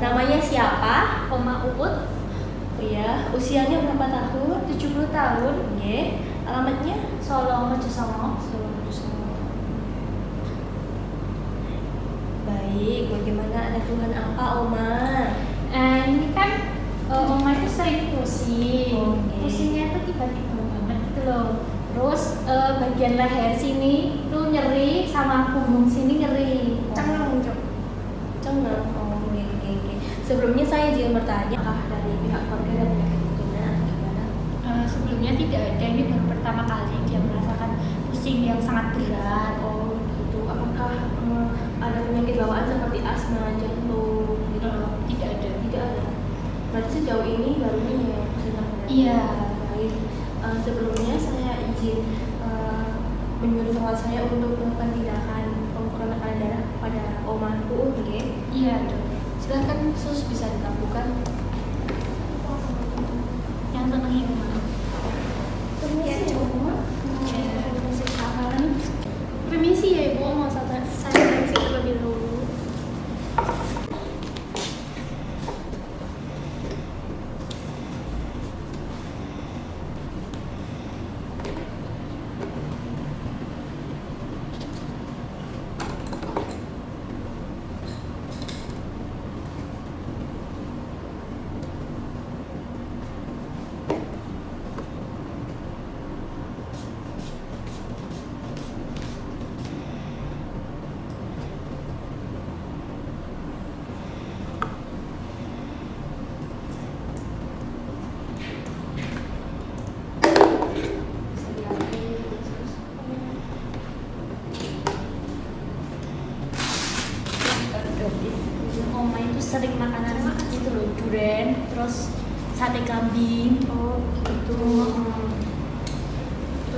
Namanya siapa? Oma Uut. Oh iya, usianya berapa tahun? 70 tahun. Oke. Alamatnya? Solo Mojosongo. Solo. Baik, bagaimana ada keluhan apa, Oma? Ini kan Oma itu sering pusing. Oke. Pusingnya itu tiba-tiba banget gitu loh. Terus bagian leher sini tuh nyeri, sama punggung sini nyeri. Cengang. Cengang. Oh, oke. Sebelumnya saya juga bertanya, apakah dari pihak keluarga ada penyakit keturunan atau gimana? Sebelumnya tidak ada, ini baru pertama kali dia merasakan pusing yang sangat berat. Oh, gitu. Apakah ada penyakit bawaan seperti asma, jantung, gitu? Tidak ada. Tidak ada. Berarti sejauh ini baru ini ya sedang ada. Iya. Baik. Sebelumnya saya izin menyuruh perawat saya untuk melakukan tindakan pengukuran tekanan darah pada Oma Uut, oke? Iya. Silakan sus bisa dilakukan. Yang tenang ya Oma. Permisi ya Ibu, mau saya isi terlebih dahulu. Oma itu sering makanan itu loh, durian, terus sate kambing. Oh, gitu.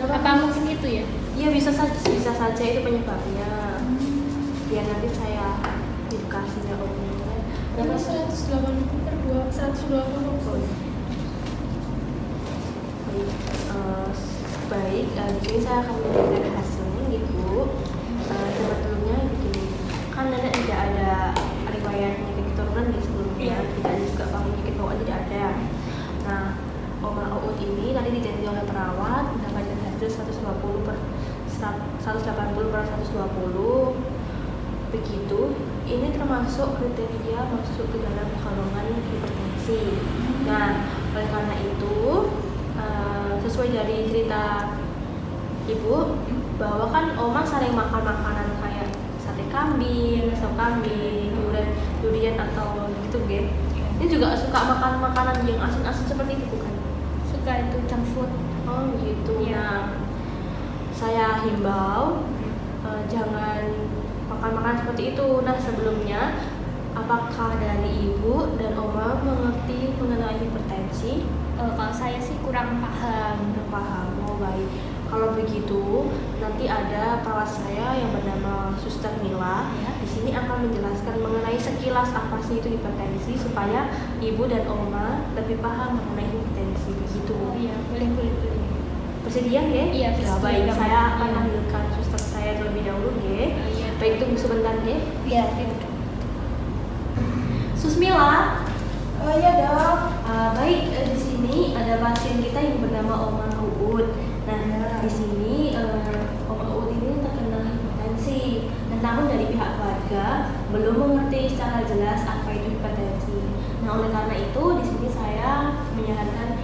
Apa mungkin itu ya? Iya, bisa saja itu penyebabnya. Biar nanti saya edukasinya Om. Berapa 180 per 2, 120. Baik, di sini saya akan memberikan hasilnya gitu. Sebetulnya begini, kan nenek tidak ada riwayat penyakit keturunan di sebelumnya, tidak ada juga penyakit bawaan, tidak ada. Nah, Oma Uut ini tadi dijanji oleh perawat mendapatkan hasil 180 per 120. Begitu, ini termasuk kriteria masuk ke dalam golongan hipertensi. Nah, oleh karena itu sesuai dari cerita Ibu bahwa kan Oma sering makan makanan kayak sate kambing, sop kambing, durian atau gitu, Gen. Ini juga suka makan makanan yang asin-asin seperti itu bukan? Suka itu junk food. Oh gitu. Iya. Nah, saya himbau jangan makan makanan seperti itu. Nah, sebelumnya apakah dari Ibu dan Oma mengerti mengenai hipertensi? Kalau saya sih kurang paham. Oh, baik. Kalau begitu, nanti ada perawat saya yang bernama Suster Mila. Ya. Di sini akan menjelaskan mengenai sekilas apa sih itu hipertensi supaya Ibu dan Oma lebih paham mengenai hipertensi begitu. Oh iya, boleh. Bersedia, ya? Iya, bersedia. Baik, saya akan Iya. panggilkan suster saya terlebih dahulu, ya. Iya. Baik, tunggu sebentar, ya. Iya. Susmila. Oh iya dok. Baik, di sini ada pasien kita yang bernama Oma Uut. Nah, di sini Oma Uut ini terkena hipertensi. Nah, namun dari pihak keluarga belum mengerti secara jelas apa itu hipertensi. Nah, oleh karena itu di sini saya menyarankan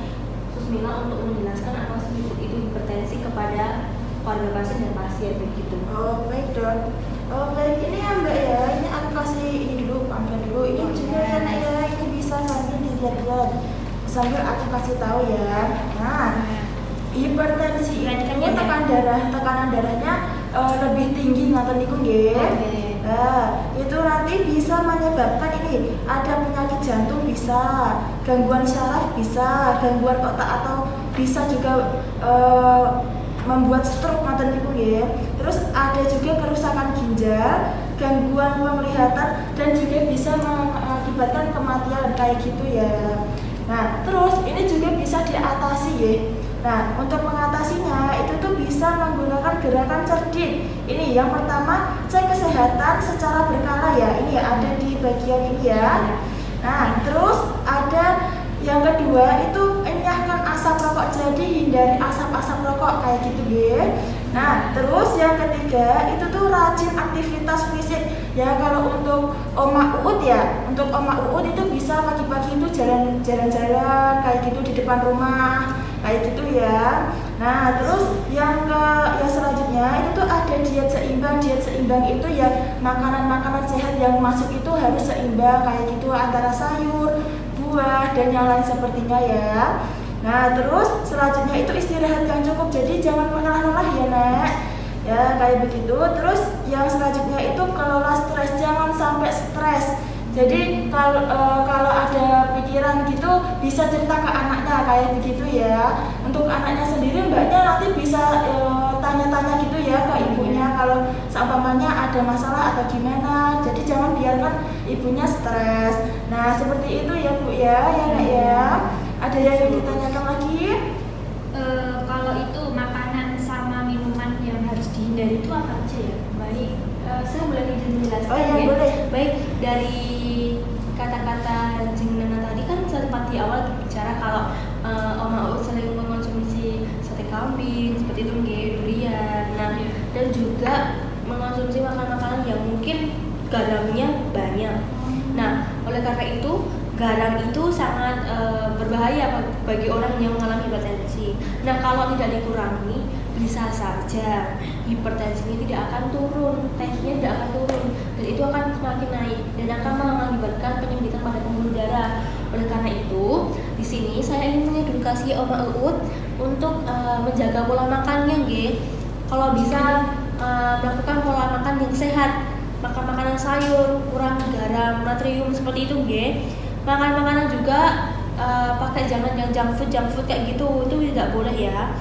Susmila untuk menjelaskan apa sih itu hipertensi kepada keluarga pasien dan pasien begitu. Oh baik dok. Oh baik, ini ya Mbak ya, ini aku kasih ini dulu, panggil dulu. Ini juga ya Nak ya, ini bisa sambil dilihat-lihat sambil aku kasih tahu ya. Nah, hipertensi itu tekanan darahnya lebih tinggi ngaten niku nggih. Nah, itu nanti bisa menyebabkan ini ada penyakit jantung bisa, gangguan syaraf bisa, gangguan otak atau bisa juga membuat stroke ngaten niku nggih. Terus ada juga kerusakan ginjal, gangguan penglihatan dan juga bisa mengakibatkan kematian kayak gitu ya. Nah, terus ini juga bisa diatasi ya. Nah, untuk mengatasinya itu tuh bisa menggunakan gerakan cerdik. Ini yang pertama, cek kesehatan secara berkala ya. Ini ya ada di bagian ini ya. Nah, terus ada yang kedua itu enyahkan asap rokok, jadi hindari asap-asap rokok kayak gitu ya. Nah, terus yang ketiga itu tuh rajin aktivitas fisik. Ya kalau untuk Oma Uut ya, untuk Oma Uut itu bisa pagi-pagi itu jalan-jalan kayak gitu di depan rumah kayak gitu ya. Nah, terus yang selanjutnya itu tuh ada diet seimbang. Diet seimbang itu ya makanan-makanan sehat yang masuk itu harus seimbang kayak gitu antara sayur, buah dan yang lain sepertinya ya. Nah, terus selanjutnya itu istirahat yang cukup. Jadi jangan mengalah-alah ya, Nek. Ya, kayak begitu. Terus yang selanjutnya itu kelola stres, jangan sampai stres. Jadi kalau ada pikiran gitu bisa cerita ke anaknya kayak begitu ya. Untuk anaknya sendiri mbaknya nanti bisa tanya-tanya gitu ya ke ibunya kalau seumpamanya ada masalah atau gimana. Jadi jangan biarkan ibunya stres. Nah, seperti itu ya Bu ya, ya Nek ya. Ada yang ditanyakan lagi? Kalau itu makanan sama minuman yang harus dihindari itu apa aja ya? Baik, saya boleh izin menjelaskan Oh ya, ya? boleh. Baik, dari kata-kata jenengan tadi kan sempat di awal bicara kalau Oma Uut sering mengonsumsi sate kambing seperti itu, durian. Nah, dan juga mengonsumsi makanan-makanan yang mungkin garamnya banyak. Nah, oleh karena itu garam itu sangat berbahaya bagi orang yang mengalami hipertensi. Nah, kalau tidak dikurangi, bisa saja hipertensinya tidak akan turun, tensinya tidak akan turun, dan itu akan semakin naik dan akan mengakibatkan penyempitan pada pembuluh darah. Oleh karena itu, di sini saya ingin mengedukasi Oma Uut untuk menjaga pola makannya, nggih. Kalau bisa melakukan pola makan yang sehat, makan makanan sayur, kurang garam, natrium seperti itu, nggih. Makan makanan juga pakai jangan yang junk food kayak gitu, itu tidak boleh ya.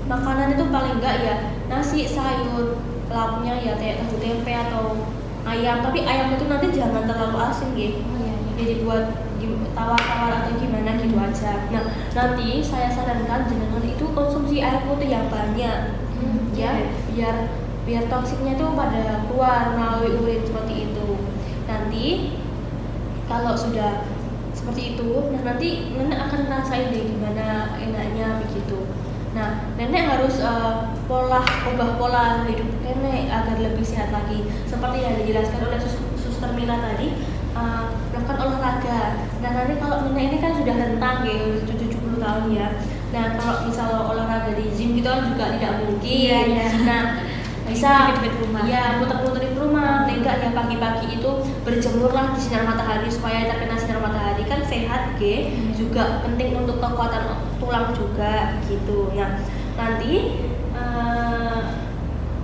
Makanan itu paling enggak ya nasi, sayur, lauknya ya kayak tahu tempe atau ayam, tapi ayam itu nanti jangan terlalu asin gitu. Jadi buat tawar-tawar atau gimana gitu aja. Nah, nanti saya sarankan jenengan itu konsumsi air putih yang banyak. Ya, biar toksiknya itu pada keluar melalui urin seperti itu. Nanti kalau sudah seperti itu, nah nanti nenek akan ngerasain deh gimana enaknya begitu. Nah, nenek harus ubah pola hidup nenek agar lebih sehat lagi. Seperti yang dijelaskan oleh Suster Mila tadi, melakukan olahraga. Nah, nanti kalau nenek ini kan sudah rentang ya, 70 tahun ya. Nah, kalau misalnya olahraga di gym gitu kan juga tidak mungkin. Iya. Nah, bisa rumah. Ya muter-muterin rumah, enggak ya pagi-pagi itu berjemurlah di sinar matahari supaya terkena sinar matahari kan sehat juga penting untuk kekuatan tulang juga gitu. Nah, nanti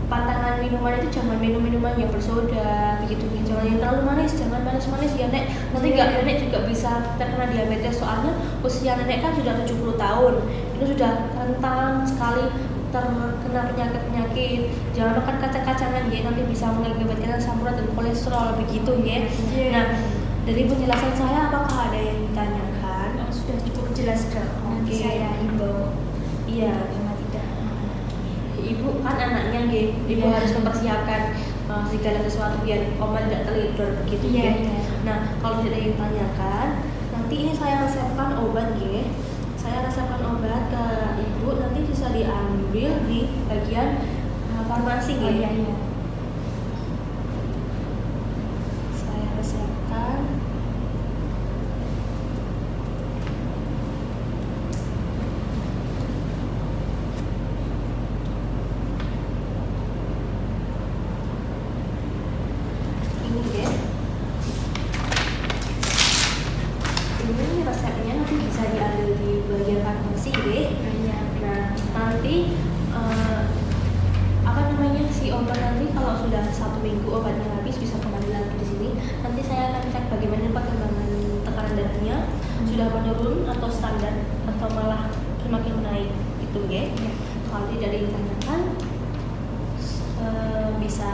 pantangan minuman itu jangan minum minuman yang bersoda begitu, jangan yang terlalu manis, jangan manis-manis ya Nek. Nanti nenek juga bisa terkena diabetes, soalnya usia nenek kan sudah 70 tahun. Itu sudah rentan sekali terkena penyakit-penyakit. Jangan makan kacang-kacangan ya, nanti bisa mengakibatkan asam urat dan kolesterol begitu ya. Nah, dari penjelasan saya apakah ada yang ditanyakan? Sudah cukup jelas Kak. Oke. Saya himbau. Iya. Memang tidak. Ibu kan anaknya ibu harus mempersiapkan segala sesuatu biar Oma tidak terlidur begitu ya. Nah, kalau tidak ada yang ditanyakan, nanti ini saya resepkan obat Saya resepkan obat ke ibu, nanti bisa diambil di bagian farmasi Iya. Saya resepkan. Ini resepnya nanti bisa diambil di bagian farmasi Nah, nanti si obat nanti kalau sudah 1 minggu obatnya habis bisa kembali lagi di sini. Nanti saya akan cek bagaimana perkembangan tekanan darahnya, sudah menurun atau standar atau malah semakin menaik itu Kalau tidak ditanyakan bisa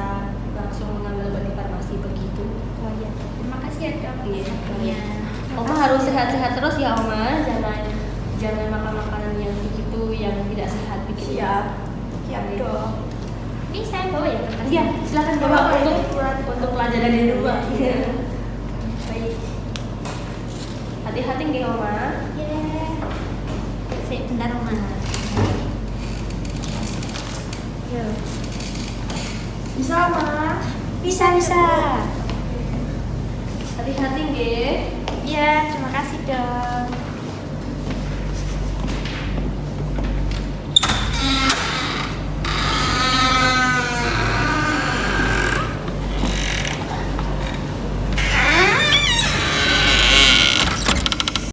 langsung mengambil obat di farmasi begitu. Oh iya. Terima kasih ya Kak. Iya. Oma harus sehat-sehat terus ya Oma, jangan makan makanan yang begitu yang tidak sehat begitu. Siap dong. Ini saya bawa ya Kak? Iya, silakan bawa untuk pelajaran di rumah. Iya. Baik. Hati-hati nggih Oma. Ya. Sik bentar Oma. Yo. Bisa Oma? Bisa. Hati-hati nggih. Ya, terima kasih dok.